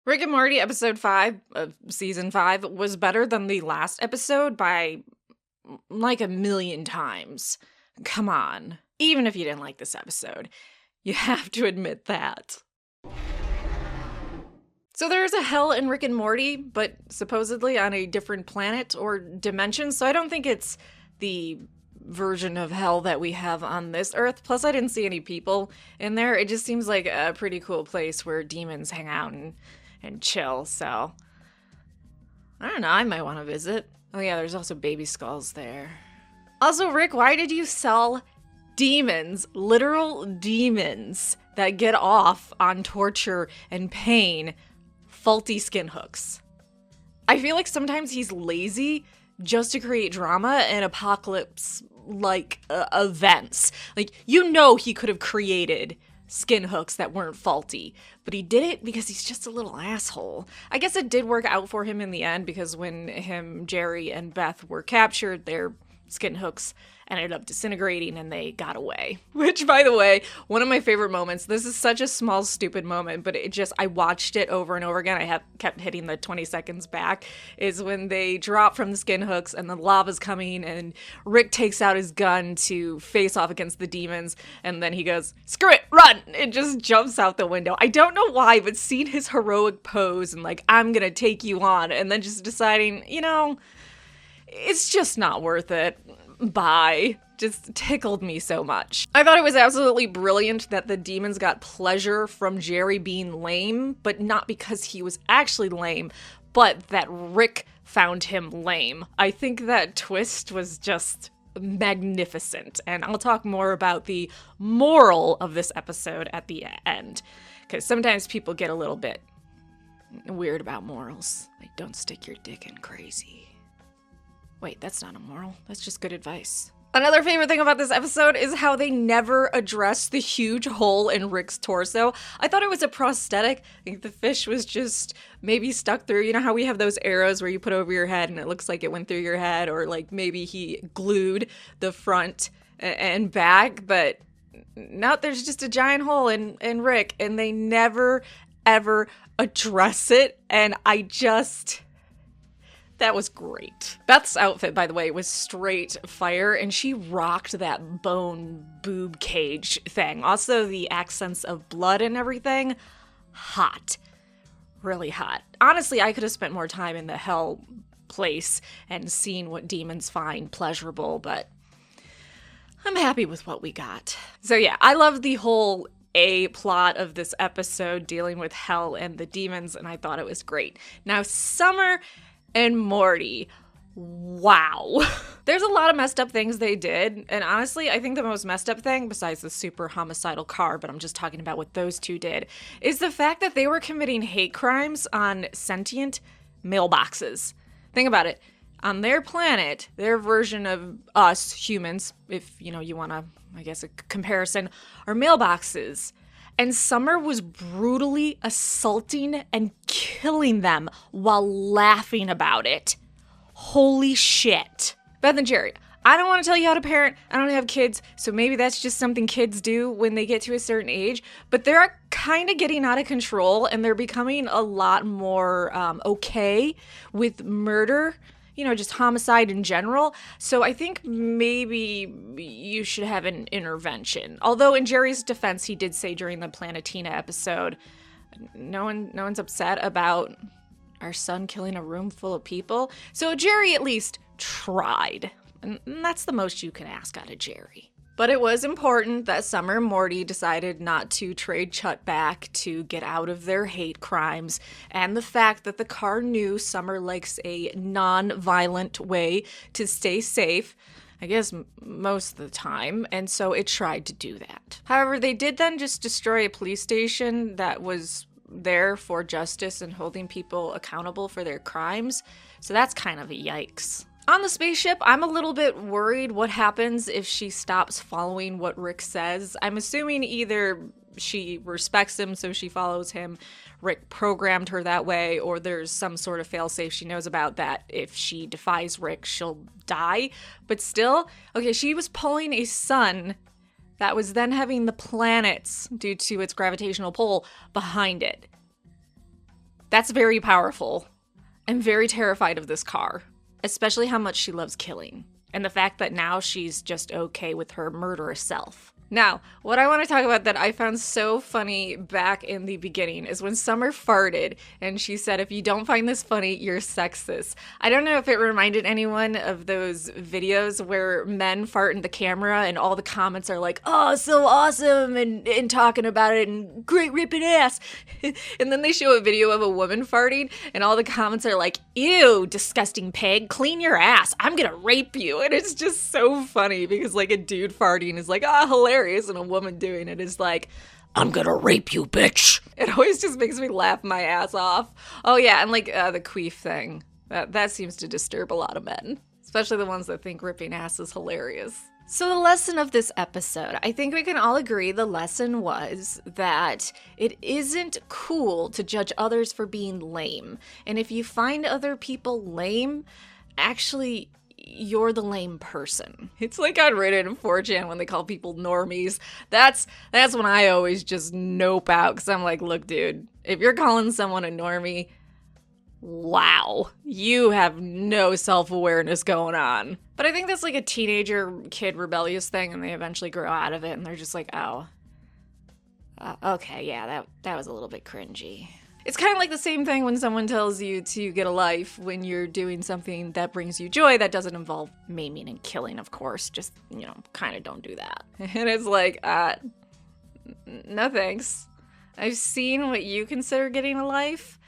Rick and Morty episode 5 of season 5 was better than the last episode by like 1,000,000 times. Come on. Even if you didn't like this episode, you have to admit that. So there's a hell in Rick and Morty, but supposedly on a different planet or dimension, so I don't think it's the version of hell that we have on this Earth. Plus, I didn't see any people in there. It just seems like a pretty cool place where demons hang out and chill, so I don't know, I might want to visit. Oh yeah, there's also baby skulls there. Also, Rick, why did you sell demons, literal demons, that get off on torture and pain, faulty skin hooks? I feel like sometimes he's lazy just to create drama and apocalypse-like events. Like, you know he could have created skin hooks that weren't faulty, but he did it because he's just a little asshole. I guess it did work out for him in the end, because when him, Jerry, and Beth were captured, their skin hooks ended up disintegrating and they got away. Which, by the way, one of my favorite moments, this is such a small, stupid moment, but I watched it over and over again. I kept hitting the 20 seconds back, is when they drop from the skin hooks and the lava's coming and Rick takes out his gun to face off against the demons, and then he goes, "Screw it, run!" It just jumps out the window. I don't know why, but seeing his heroic pose and like, "I'm gonna take you on," and then just deciding, you know, it's just not worth it. Bye. Just tickled me so much. I thought it was absolutely brilliant that the demons got pleasure from Jerry being lame, but not because he was actually lame, but that Rick found him lame. I think that twist was just magnificent, and I'll talk more about the moral of this episode at the end, because sometimes people get a little bit weird about morals. Like, don't stick your dick in crazy. Wait, that's not a moral. That's just good advice. Another favorite thing about this episode is how they never address the huge hole in Rick's torso. I thought it was a prosthetic. I think the fish was just maybe stuck through. You know how we have those arrows where you put over your head and it looks like it went through your head, or like maybe he glued the front and back, but no, there's just a giant hole in Rick, and they never, ever address it, and that was great. Beth's outfit, by the way, was straight fire, and she rocked that bone boob cage thing. Also, the accents of blood and everything, hot. Really hot. Honestly, I could have spent more time in the hell place and seen what demons find pleasurable, but I'm happy with what we got. So yeah, I love the whole plot of this episode dealing with hell and the demons, and I thought it was great. Now, Summer and Morty, wow. There's a lot of messed up things they did, and honestly, I think the most messed up thing, besides the super homicidal car, but I'm just talking about what those two did, is the fact that they were committing hate crimes on sentient mailboxes. Think about it. On their planet, their version of us humans, if you want to, I guess, a comparison, are mailboxes. And Summer was brutally assaulting and killing them while laughing about it. Holy shit. Beth and Jerry, I don't want to tell you how to parent. I don't have kids, so maybe that's just something kids do when they get to a certain age. But they're kind of getting out of control, and they're becoming a lot more okay with murder. Just homicide in general. So I think maybe you should have an intervention. Although in Jerry's defense, he did say during the Planetina episode, no one's upset about our son killing a room full of people. So Jerry at least tried. And that's the most you can ask out of Jerry. But it was important that Summer and Morty decided not to trade Chut back to get out of their hate crimes, and the fact that the car knew Summer likes a non-violent way to stay safe, I guess most of the time, and so it tried to do that. However, they did then just destroy a police station that was there for justice and holding people accountable for their crimes, so that's kind of a yikes. On the spaceship, I'm a little bit worried what happens if she stops following what Rick says. I'm assuming either she respects him, so she follows him, Rick programmed her that way, or there's some sort of failsafe she knows about that if she defies Rick, she'll die. But still, okay, she was pulling a sun that was then having the planets, due to its gravitational pull, behind it. That's very powerful. I'm very terrified of this car, especially how much she loves killing, and the fact that now she's just okay with her murderous self. Now, what I want to talk about that I found so funny back in the beginning is when Summer farted and she said, if you don't find this funny, you're sexist. I don't know if it reminded anyone of those videos where men fart in the camera and all the comments are like, oh, so awesome, and talking about it, and great ripping ass. And then they show a video of a woman farting and all the comments are like, ew, disgusting pig, clean your ass, I'm gonna rape you. And it's just so funny because like a dude farting is like, ah, hilarious. And a woman doing it is like, I'm gonna rape you, bitch. It always just makes me laugh my ass off. Oh yeah, and like the queef thing. That seems to disturb a lot of men, especially the ones that think ripping ass is hilarious. So the lesson of this episode, I think we can all agree the lesson was that it isn't cool to judge others for being lame. And if you find other people lame, actually, you're the lame person. It's like on Reddit and 4chan when they call people normies. That's when I always just nope out, because I'm like, look, dude, if you're calling someone a normie, wow, you have no self-awareness going on. But I think that's like a teenager kid rebellious thing, and they eventually grow out of it, and they're just like, oh, okay, yeah, that was a little bit cringy. It's kind of like the same thing when someone tells you to get a life when you're doing something that brings you joy that doesn't involve maiming and killing, of course. Just, you know, kind of don't do that. And it's like, no thanks. I've seen what you consider getting a life,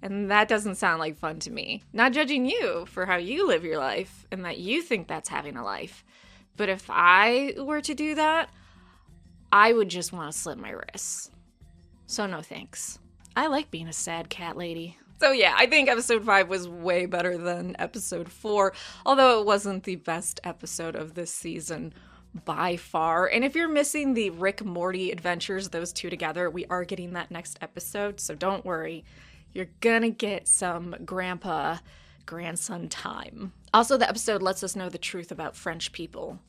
and that doesn't sound like fun to me. Not judging you for how you live your life and that you think that's having a life. But if I were to do that, I would just want to slit my wrists. So no thanks. I like being a sad cat lady. So yeah, I think episode 5 was way better than episode 4, although it wasn't the best episode of this season by far. And if you're missing the Rick Morty adventures, those two together, we are getting that next episode, so don't worry. You're gonna get some grandpa-grandson time. Also, the episode lets us know the truth about French people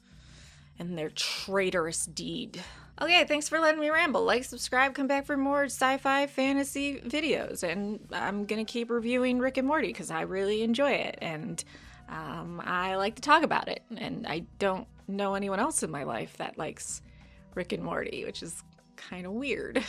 and their traitorous deed. Okay, thanks for letting me ramble. Like, subscribe, come back for more sci-fi fantasy videos. And I'm gonna keep reviewing Rick and Morty because I really enjoy it. And I like to talk about it. And I don't know anyone else in my life that likes Rick and Morty, which is kind of weird.